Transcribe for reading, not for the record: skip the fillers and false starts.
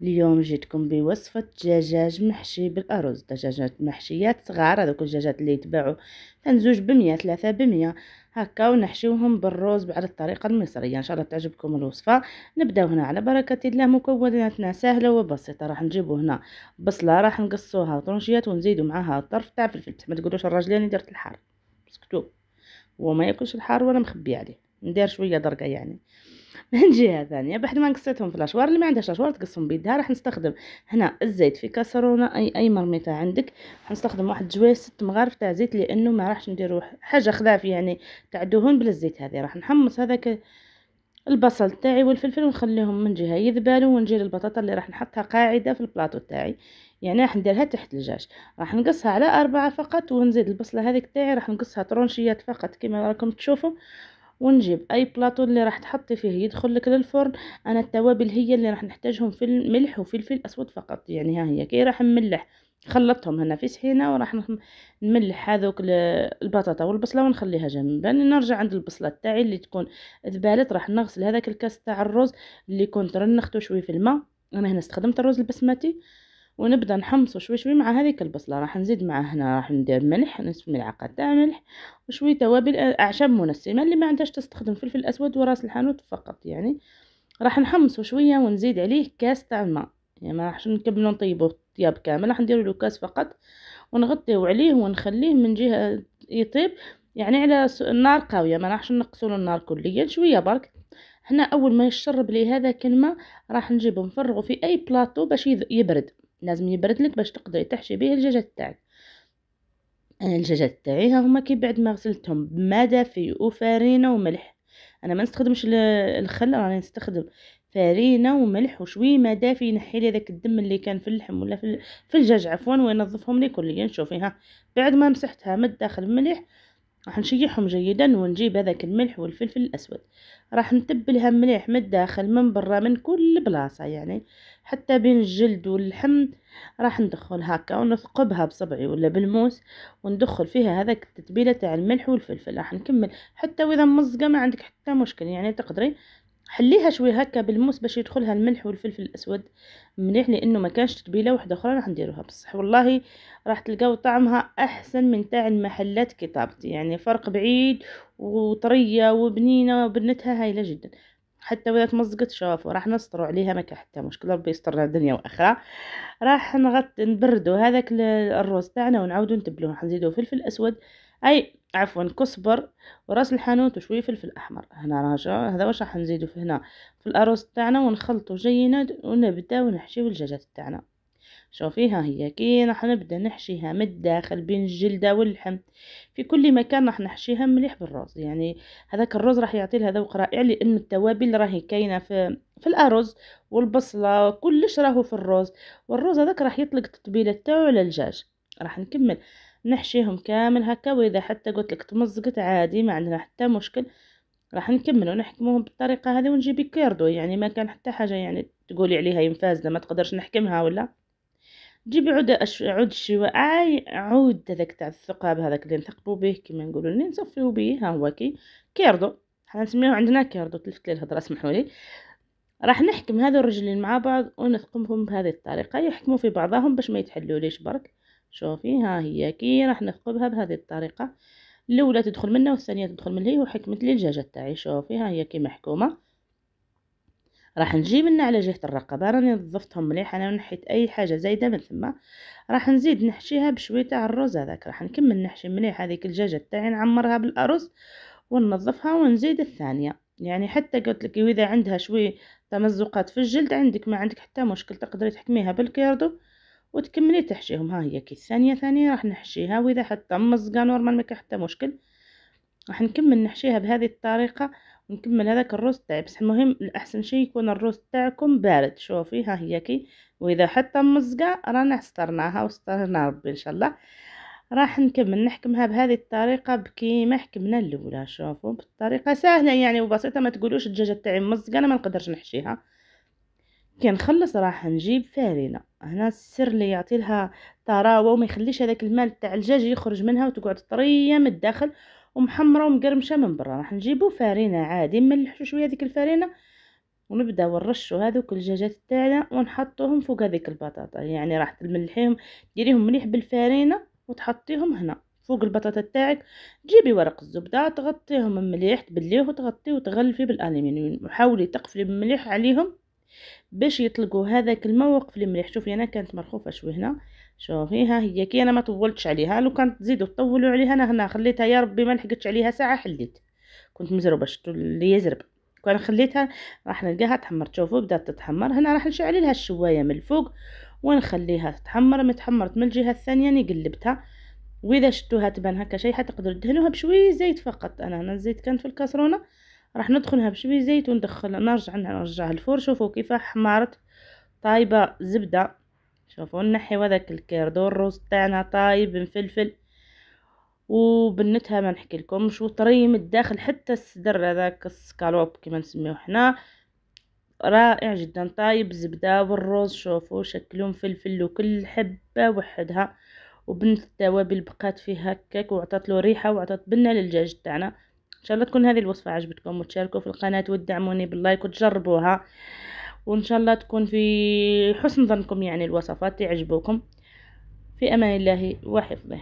اليوم جيتكم بوصفة دجاج محشي بالأرز. دجاجات محشيات صغار، هذوك الدجاجات اللي يتباعوا تنزوج ب100 3 ب100 هكا، ونحشيوهم بالرز على الطريقة المصرية. ان شاء الله تعجبكم الوصفة. نبداو هنا على بركة الله. مكوناتنا سهلة وبسيطة. راح نجيبو هنا بصلة، راح نقصوها طرنشيات ونزيدو معاها طرف تاع فلفل. ما تقولوش الراجلين درت الحار، سكتو، هو ما ياكلش الحار وانا مخبي عليه، ندير شوية درقة يعني. من جهة ثانية بعد ما قصيتهم في الأشوار، اللي ما عندهاش أشوار تقصهم بيدها. راح نستخدم هنا الزيت في كاسرونة، أي مرميطة عندك. راح نستخدم واحد جويه 6 مغارف تاع زيت، لأنه ما راحش نديرو حاجة خلاف يعني تاع دهون بلا الزيت هذه. راح نحمص هذاك البصل تاعي والفلفل ونخليهم من جهة يذبالوا، ونجي للبطاطا اللي راح نحطها قاعدة في البلاطو تاعي، يعني راح نديرها تحت الدجاج. راح نقصها على 4 فقط، ونزيد البصلة هذيك تاعي راح نقصها طرونشيات فقط كما راكم تشوفوا. ونجيب اي بلاطو اللي راح تحطي فيه يدخل لك للفرن. انا التوابل هي اللي راح نحتاجهم في الملح وفلفل اسود فقط، يعني ها هي كي راح نملح. خلطتهم هنا في سحينه، وراح نملح هذوك البطاطا والبصله ونخليها جنبا. نرجع عند البصله تاعي اللي تكون ذبالت. راح نغسل هذاك الكاس تاع الرز اللي كنت رنخته شوي في الماء. انا هنا استخدمت الرز البسمتي، ونبدا نحمصه شوي شوي مع هذيك البصله. راح نزيد معاه هنا، راح ندير ملح، نصف ملعقه تاع ملح، وشويه توابل اعشاب منسمه. اللي ما عندهاش تستخدم فلفل اسود وراس الحانوت فقط يعني. راح نحمصه شويه ونزيد عليه كاس تاع الماء، يعني ما راحش نكملو نطيبوه طياب كامل، راح نديرو له كاس فقط ونغطيو عليه ونخليه من جهه يطيب، يعني على النار قويه، ما راحش نقصوا له النار كليا، شويه برك. هنا اول ما يشرب لي هذاك الماء راح نجيبه نفرغه في اي بلاطو باش يبرد. لازم يبرد لك باش تقدري تحشي به الدجاج تاعك. انا الدجاجات تاعي ها هما كي بعد ما غسلتهم بماء دافي وفارينه وملح. انا ما نستخدمش الخل، راني نستخدم فارينه وملح وشويه ماء دافي ينحي لي داك الدم اللي كان في اللحم ولا في الدجاج عفوا، وينظفهم لي كليا. شوفي ها، بعد ما مسحتها من الداخل بملح، راح نشيحهم جيدا، ونجيب هذاك الملح والفلفل الاسود. راح نتبلها مليح من الداخل من برا من كل بلاصه، يعني حتى بين الجلد واللحم. راح ندخل هكا ونثقبها بصبعي ولا بالموس، وندخل فيها هذاك التتبيله تاع الملح والفلفل. راح نكمل حتى واذا ممزقه ما عندك حتى مشكل، يعني تقدري حليها شوي هكا بالموس باش يدخلها الملح والفلفل الاسود مليح، لانه ما كانش تتبيله واحده اخرى راح نديروها بصح والله راح تلقاو طعمها احسن من تاع المحلات كي طابت، يعني فرق بعيد، وطريه وبنينه وبنتها هايله جدا. حتى وإذا تمزقت شوفوا راح نسطروا عليها، ما كان حتى مشكله، ربي يسترنا دنيا واخره. راح نبردوا هذاك الرز تاعنا ونعاودوا نتبلوه. راح نزيدوا فلفل اسود، اي عفوا كزبر وراس الحانوت وشويه فلفل احمر. هنا راجع هذا واش راح نزيدو في هنا في الارز تاعنا ونخلطو جينا، ونبداو نحشيو الدجاجات تاعنا. شوفي ها هي كي راح نبدا نحشيها من الداخل بين الجلده واللحم، في كل مكان راح نحشيها مليح بالرز. يعني هذاك الرز راح يعطي لها ذوق رائع، لان التوابل راهي كاينه في الارز، والبصله كلش راهو في الرز، والرز هذاك راح يطلق التتبيله تاعو على الدجاج. راح نكمل نحشيهم كامل هكا، واذا حتى قلت لك تمزقت عادي ما عندنا حتى مشكل. راح نكمل ونحكموهم بالطريقه هذه، ونجيب كيردو، يعني ما كان حتى حاجه يعني تقولي عليها ينفازنا ما تقدرش نحكمها ولا. جيبي عود الشواء، عود هذاك تاع الثقاب، هذاك اللي نثقبوا به كما نقولوا، اللي نصفيو به، ها هو كيردو. حنا نسميوه عندنا كيردو، تلفت لي الهضره اسمحوا لي. راح نحكم هذو الرجلين مع بعض ونثقبهم بهذه الطريقه، يحكموا في بعضهم باش ما يتحلوليش برك. شوفي ها هي كي راح نثقبها بهذه الطريقه، الاولى تدخل منه والثانيه تدخل من هي، وحكمت لي الدجاجه تاعي. شوفي ها هي كي محكومه. راح نجي منا على جهة الرقبة، راني نظفتهم مليح انا ونحيت اي حاجة زايدة من ثم. راح نزيد نحشيها بشوية تاع الرز هذاك. راح نكمل نحشي مليح هذيك الدجاجة تاعي، نعمرها بالارز وننظفها ونزيد الثانية. يعني حتى قلت لك اذا عندها شوية تمزقات في الجلد عندك، ما عندك حتى مشكل، تقدري تحكميها بالكيردو وتكملي تحشيهم. ها هي كي الثانية ثانية راح نحشيها، واذا حتى مزقة نورمال ما كان حتى مشكل. راح نكمل نحشيها بهذه الطريقة، ونكمل هذاك الرز تاعي. بس المهم الاحسن شيء يكون الرز تاعكم بارد. شوفي ها هي كي، واذا حتى مزقه رانا استرناها واسترنا ربي ان شاء الله. راح نكمل نحكمها بهذه الطريقه بكيما حكمنا الاولى. شوفوا بالطريقه سهله يعني وبسيطه، ما تقولوش الدجاجه تاعي مزقه انا ما نقدرش نحشيها. كي نخلص راح نجيب فارينه. هنا السر اللي يعطي لها طراوه وما يخليش هذاك المال تاع الدجاج يخرج منها وتقعد طريه من الداخل ومحمره ومقرمشه من برا. راح نجيبو فارينه عادي، نملحو شويه هذيك الفارينه ونبداو نرشو هذوك الدجاجات تاعنا ونحطوهم فوق هذيك البطاطا. يعني راح تملحيهم، ديريهم مليح بالفارينه وتحطيهم هنا فوق البطاطا تاعك. تجيبي ورق الزبده تغطيهم مليح، تبليه وتغطيه وتغلفيه بالالمنيوم، وحاولي تقفلي مليح عليهم باش يطلقوا هذاك الماء. وقفلي مليح. شوفي انا كانت مرخوفه شوي هنا، شوفيها هي كي انا ما طولتش عليها. لو كانت تزيدوا تطولوا عليها انا هنا خليتها يا ربي ما لحقتش عليها ساعه حليت، كنت مزروبه شفتوا اللي يزرب. كان خليتها راح نلقاها تحمر. شوفوا بدات تتحمر. هنا راح نشعل لها الشوايه من الفوق ونخليها تحمر. متحمرت من الجهه الثانيه نقلبتها. واذا شفتوها تبان هكا شيحه تقدروا تدهنوها بشويه زيت فقط. انا هنا الزيت كان في الكاسرونه، راح ندخلها بشويه زيت وندخل نرجعها الفور. شوفوا كيف حمارت طايبه زبده. شوفوا نحيو هذاك الكيردو الروز تاعنا طايب مفلفل، وبنتها ما نحكي لكم شو طري من الداخل، حتى الصدر هذاك السكالوب كما نسميوه حنا رائع جدا طايب زبده. والروز شوفوا شكلهم فلفل وكل حبه وحدها، وبنت التوابل بقات فيه هكاك وعطات له ريحه وعطات بنه للدجاج تاعنا. ان شاء الله تكون هذه الوصفه عجبتكم، وتشاركوا في القناه وتدعموني باللايك وتجربوها، وان شاء الله تكون في حسن ظنكم يعني الوصفات تعجبكم. في امان الله وحفظه.